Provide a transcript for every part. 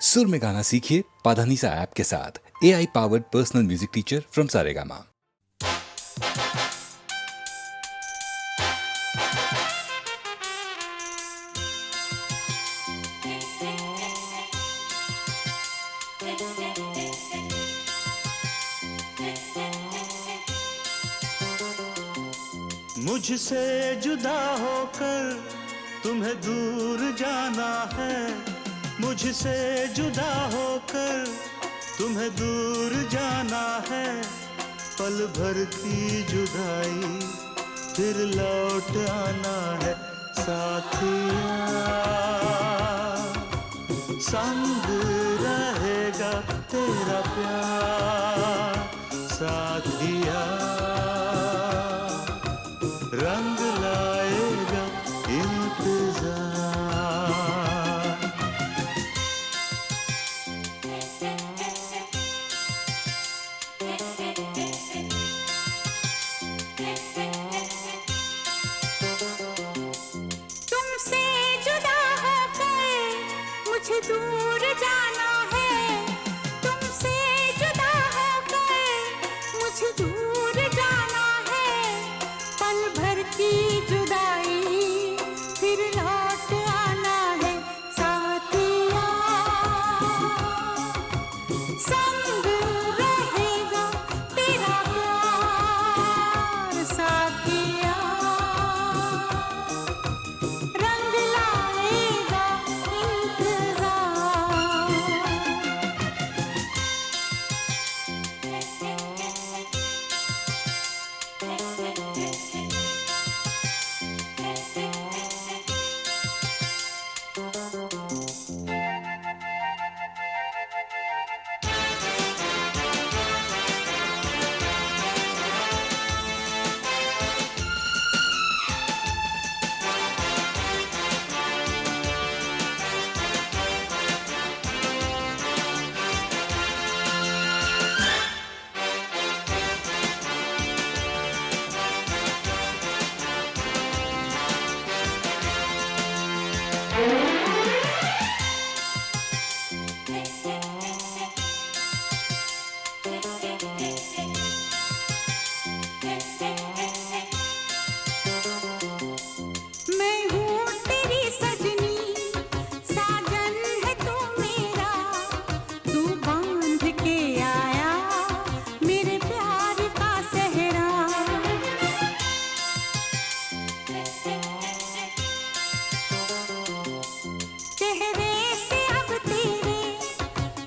सुर में गाना सीखिए पाधानीसा ऐप के साथ। AI powered personal music teacher from Saregama. मुझसे जुदा होकर तुम्हें दूर जाना है, मुझसे जुदा होकर तुम्हें दूर जाना है। पल भर की जुदाई फिर लौट आना है। साथिया संग रहेगा तेरा प्यार, साथिया रंग लाएगा इंतजार। तुमसे जुदा होकर मुझे दूर जाना है, तुमसे जुदा होकर मुझे दूर जाना है। पल भर की जुदाई फिर लौट आना है। साथिया संग रहेगा तेरा प्यार, साथिया रंग लाएगा इंतजार। मैं हूँ तेरी सजनी, साजन है तू मेरा, तू बांध के आया मेरे प्यार का सेहरा। चेहरे से अब तेरे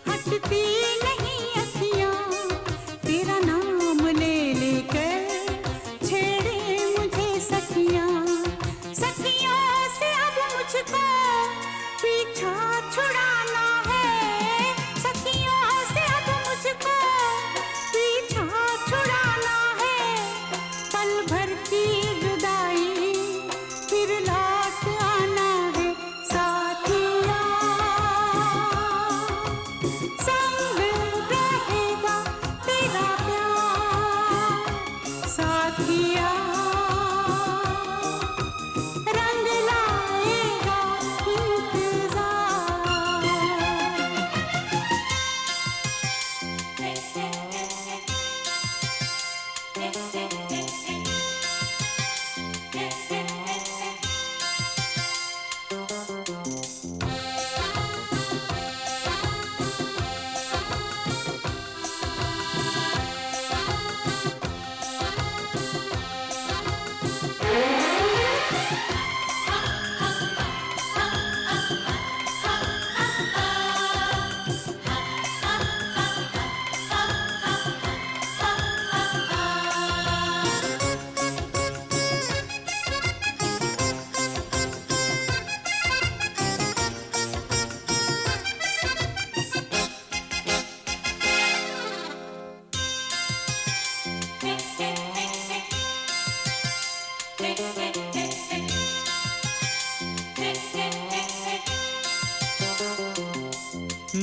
हटती नहीं अखियाँ, तेरा नाम ले लेकर छेड़े मुझे सखियाँ। सखियों से अब मुझको पीछा छुड़ाना है, सखियों से अब मुझको पीछा छुड़ाना है। पल भर की जुदाई फिर लौट आना है। साथिया संग रहेगा तेरा प्यार, साथिया रंग लाएगा इंतजार।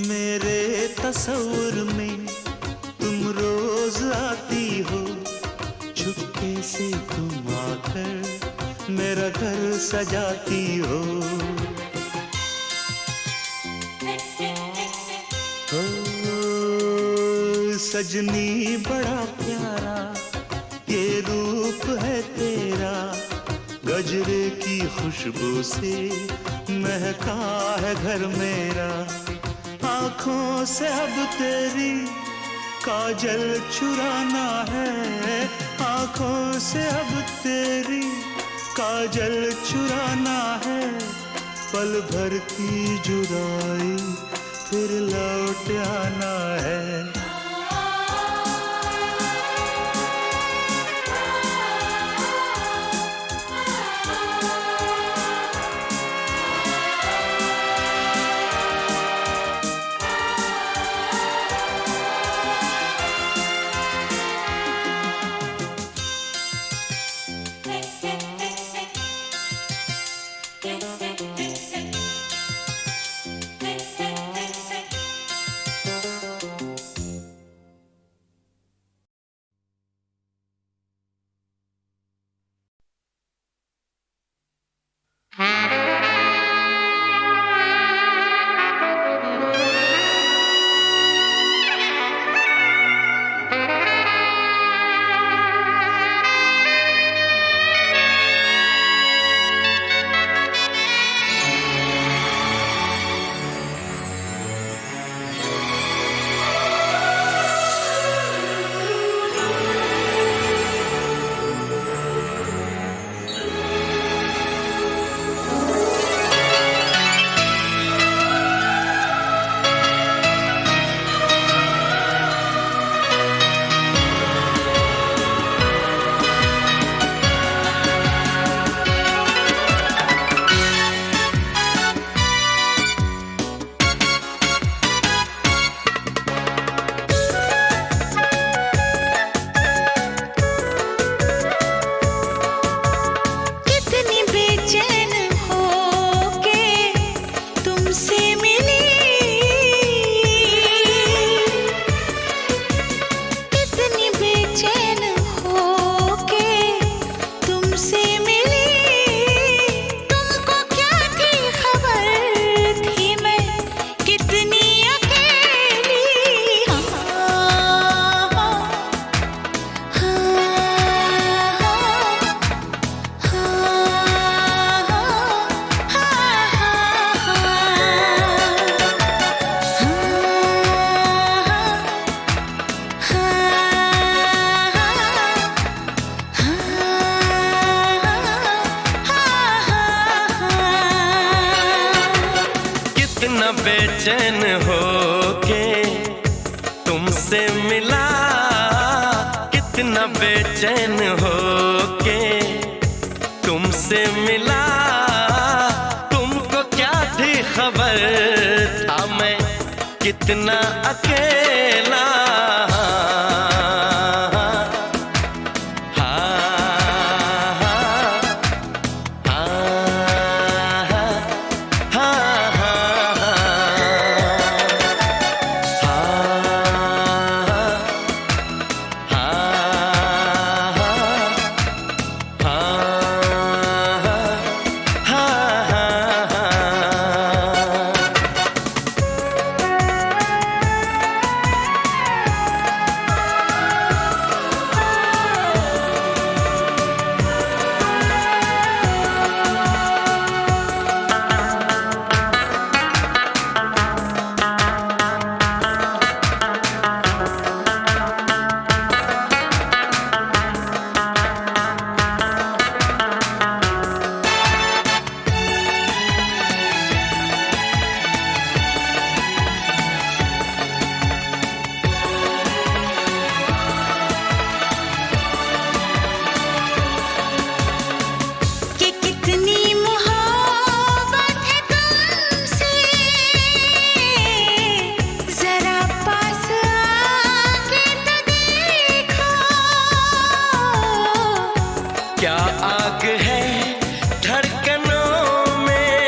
मेरे तस्वुर में तुम रोज आती हो, चुपके से तुम आकर मेरा घर सजाती हो। सजनी बड़ा प्यारा ये रूप है तेरा, गजरे की खुशबू से महका है घर मेरा। आँखों से अब तेरी काजल चुराना है, आँखों से अब तेरी काजल चुराना है। पल भर की जुदाई फिर लौट आना है। बेचैन होके तुमसे मिला, कितना बेचैन होके तुमसे मिला। तुमको क्या थी खबर था मैं कितना अकेला। क्या आग है धड़कनों में,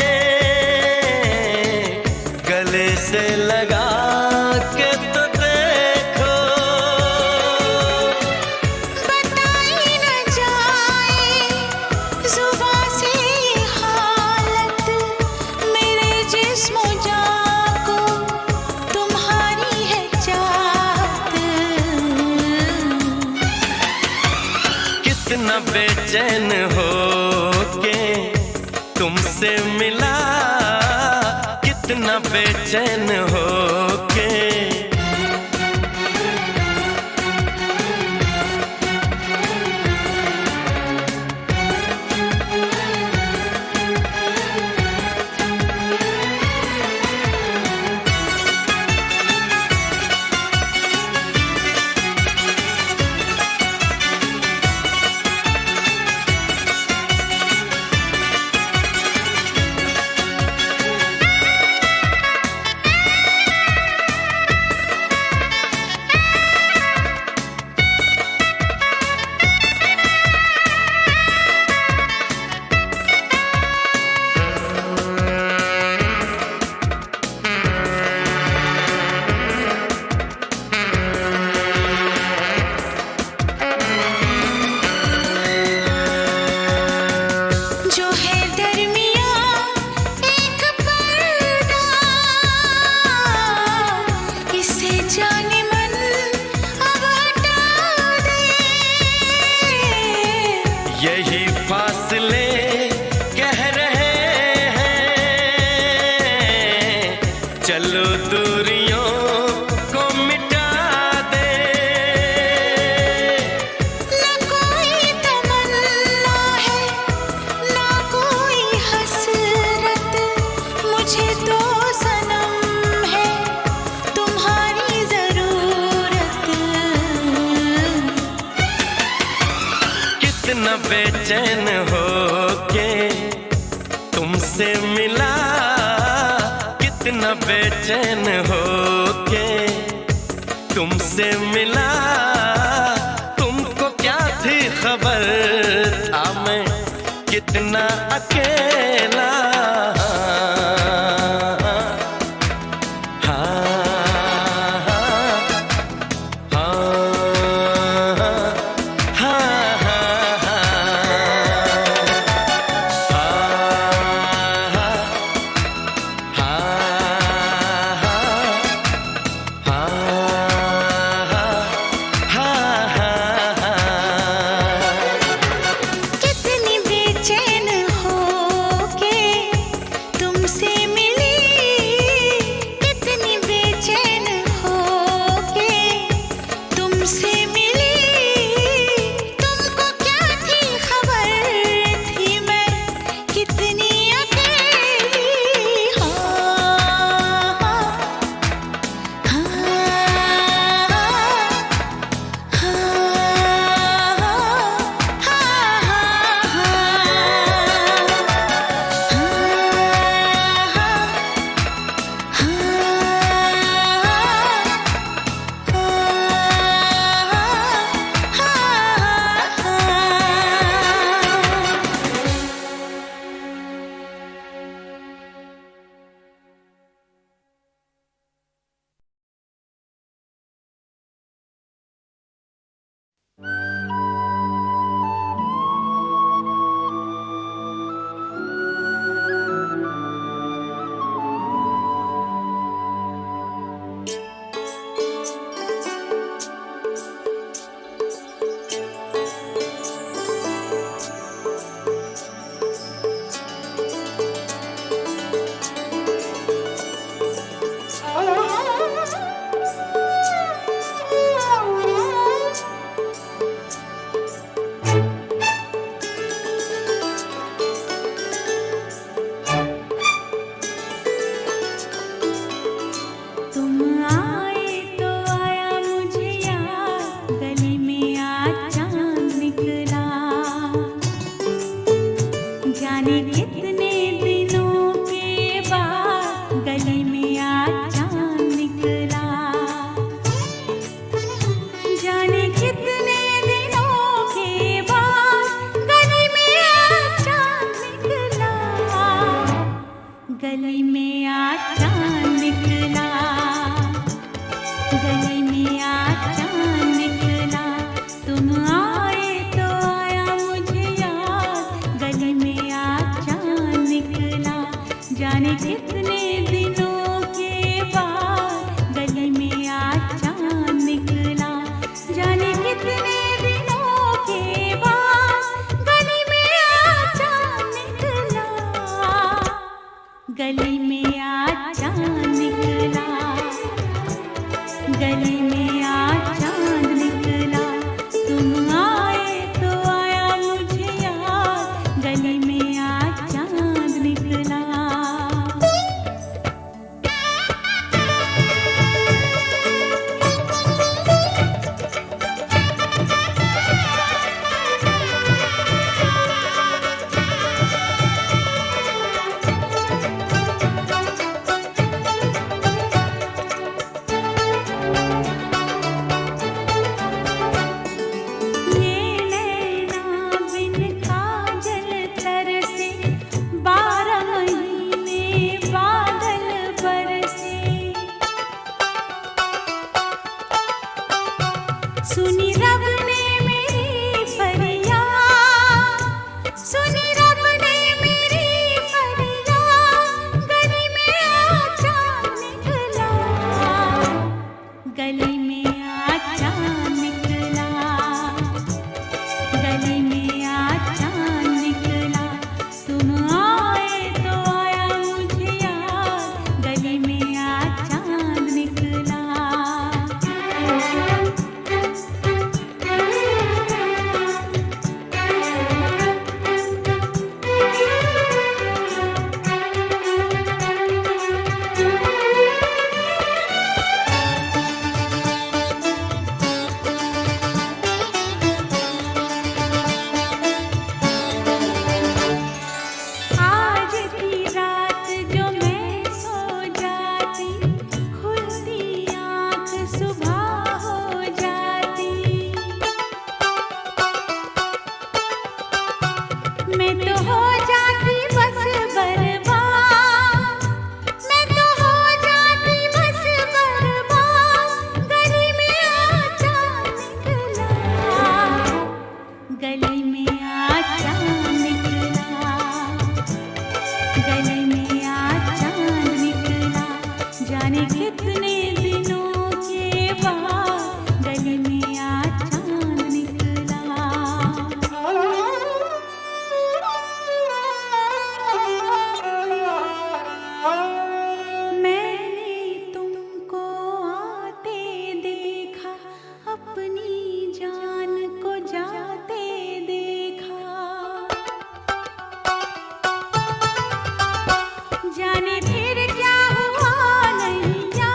गले से लगा के तो देखो। बताई न जाए जुबां से हालत, मेरे जिस्म जान को तुम्हारी है चाहत। कितना बेचैन हो के तुमसे मिला, कितना बेचैन हो के। जो है दरमिया एक पर्दा, इसे जाने मन अब हटा दे। यही फासले कह रहे हैं, चलो दूरियों को मिटा दे। ना कोई तमन्ना है ना कोई हसरत, मुझे तो सनम है तुम्हारी जरूरत। कितना बेचैन हो के तुमसे मिला, कितना बेचैन हो के तुमसे मिला। तुमको क्या थी खबर था मैं कितना अकेला। कितनी बेचैन हो सुनी रब ने मेरी फरियाद, सुनी रब ने मेरी फरियाद, गली में आजा निकला, गली में आजा निकला, गली में आजा निकला, तुम आए तो आया मुझे याद, गली में आजा निकला। आज की रात जो मैं सो जाती, खुलती आँख सुबह हो जाती, मैं तो हो जाती बस बर्बाद, मैं तो हो जाती बस बर्बाद, गली में आजा निकला, गली में आजा निकला, गली में आजा निकला, जाने कितने दिनों के बाद गली में आजा निकला। मैंने तुमको आते देखा, अपनी जान को जाते देखा, जाने फिर क्या हुआ नैया,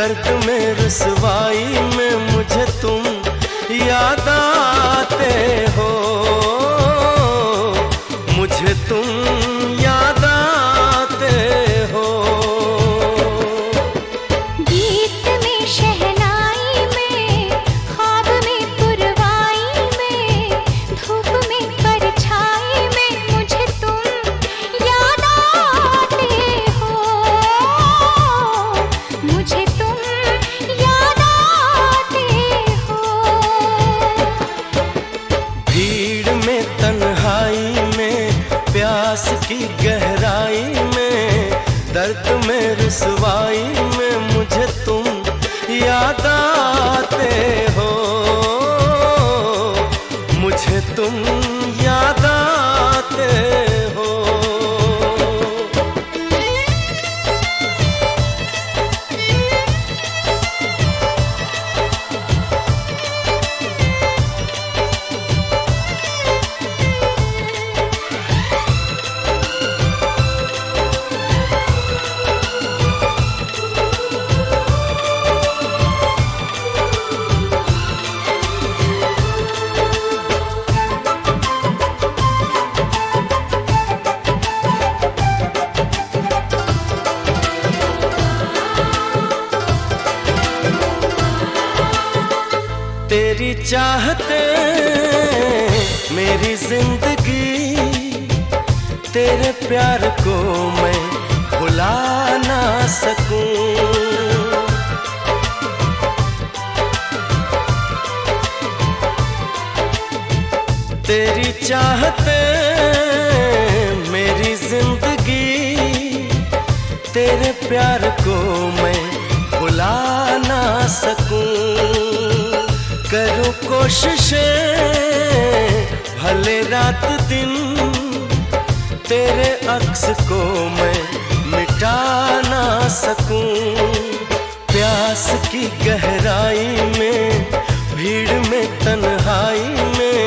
दर्द में रुसवाई में मुझे तुम याद आते हो, मुझे तुम याद आते हो। गीत में शहनाई में ख्वाब में पुरवाई में धूप में परछाई में मुझे तुम याद आते हो, मुझे तुम याद आते हो। भीड़ में तन्हाई में प्यास की गहराई में दर्द में रुसवाई में मुझे तुम याद आते हो, मुझे तुम याद आते हो। तेरी चाहते मेरी जिंदगी, तेरे प्यार को मैं भुला ना सकूं। तेरी चाहते मेरी जिंदगी, तेरे प्यार को मैं भुला ना सकूं। करूं कोशिशें भले रात दिन, तेरे अक्स को मैं मिटा ना सकूं। प्यास की गहराई में भीड़ में तन्हाई में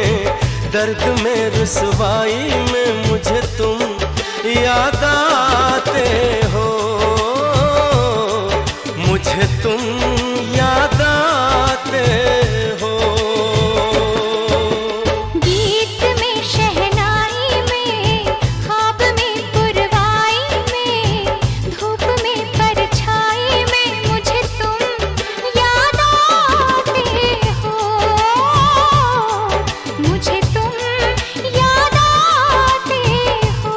दर्द में रुसवाई में मुझे तुम याद आते हो, मुझे तुम याद आते हो। गीत में शहनाई में ख्वाब में पुरवाई में धूप में परछाई में मुझे तुम याद आते हो, मुझे तुम याद आते हो।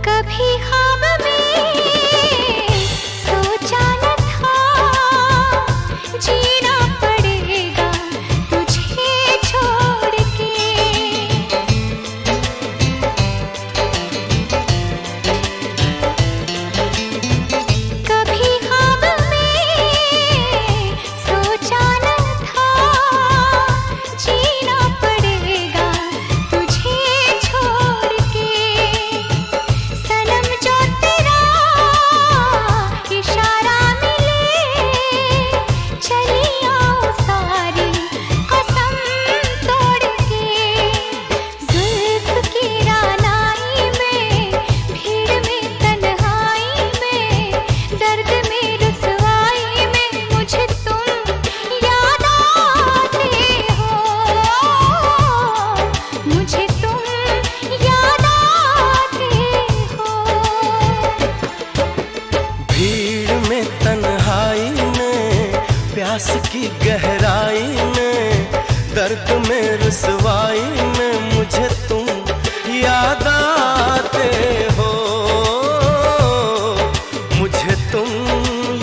कभी ख्वाब में सोचा न था जीना पड़ेगा तुझे छोड़ के। कभी ख्वाब में सोचा न था जीना पड़ेगा तुझे छोड़ के। सनम जो तेरा इशारा मिले चली आओ सारी कसम तोड़ के। जुल्फ की रानाई में भीड़ में तन्हाई में दर्द में रुसवाई में मुझे तुम याद आते हो, मुझे तुम याद आते हो। भीड़ में तन्हाई में प्यास की गहराई में दर्द में रुसवाई में मुझे तुम याद आते हो, मुझे तुम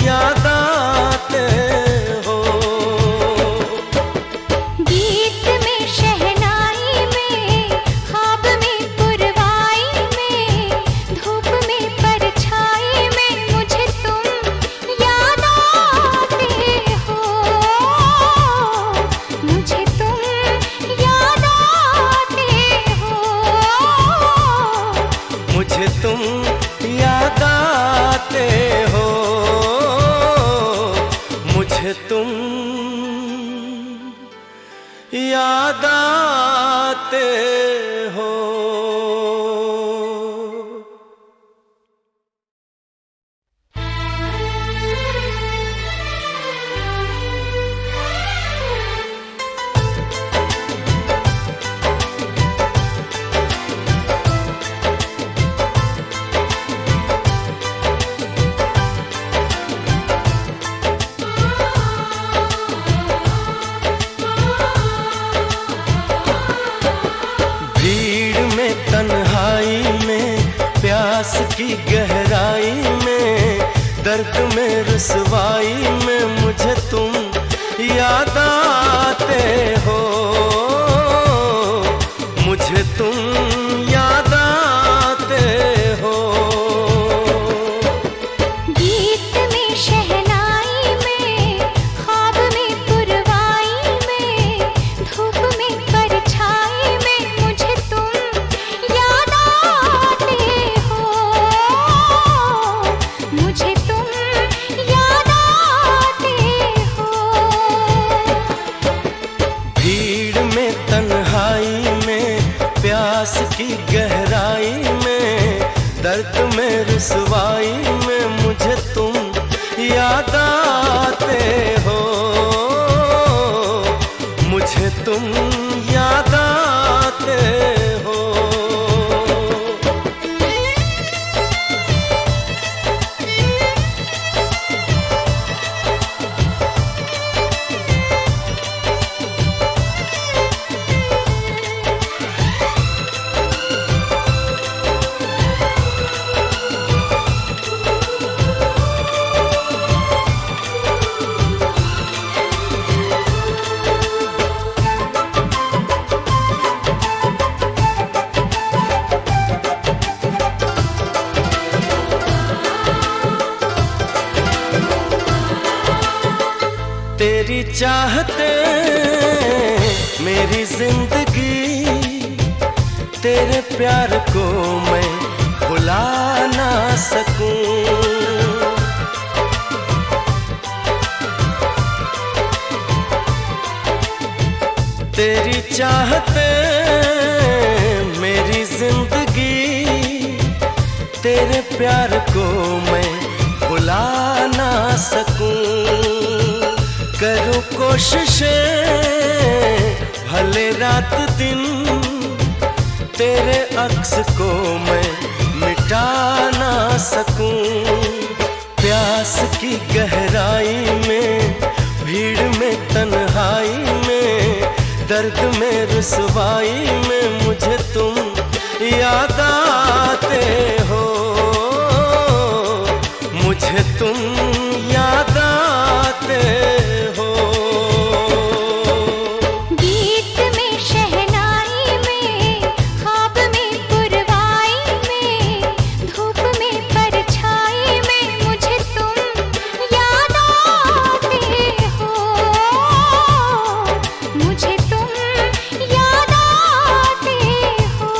याद आते हो। गीत में शहनाई में ख्वाब में पुरवाई में धूप में परछाई में मुझे तुम मुझे तुम याद आते हो। तन्हाई में प्यास की गहराई में दर्द में रुसवाई में मुझे तुम याद आते हो। मुझे तुम याद आते हो। गीत में शहनाई में ख्वाब में पुरवाई में धूप में परछाई में मुझे तुम याद आते हो। मुझे तुम याद आते हो। भीड़ में तन्हाई में प्यास की गहराई में दर्द में रुसवाई में मुझे तुम याद आते हो। मुझे तुम याद आते हो। तेरी चाहते मेरी जिंदगी, तेरे प्यार को मैं भुला ना सकूं। तेरी चाहते मेरी जिंदगी, तेरे प्यार को मैं भुला ना सकूं। करूं कोशिशें भले रात दिन, तेरे अक्स को मैं मिटा ना सकूं। प्यास की गहराई में, भीड़ में तन्हाई में, दर्द में रुसवाई में मुझे तुम याद आते हो। मुझे तुम याद आते हो। गीत में शहनाई में, ख्वाब में पुरवाई में, धूप में परछाई में मुझे तुम याद आते हो। मुझे तुम याद आते हो।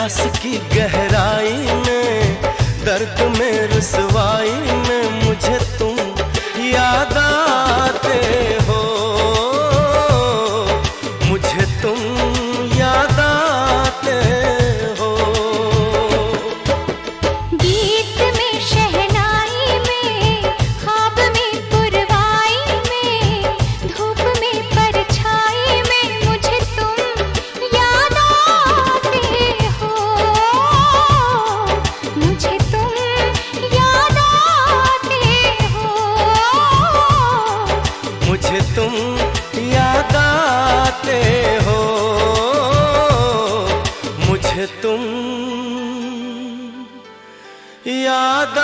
प्यास की गहराई में, दर्द में रुसवाई में मुझे तुम याद आते हो, मुझे तुम याद आते हो। गीत में शहनाई में, ख्वाब में पुरवाई में, धूप में परछाई में मुझे तुम याद आते हो, मुझे तुम याद आते हो, मुझे तुम याद आते हो, मुझे तुम याद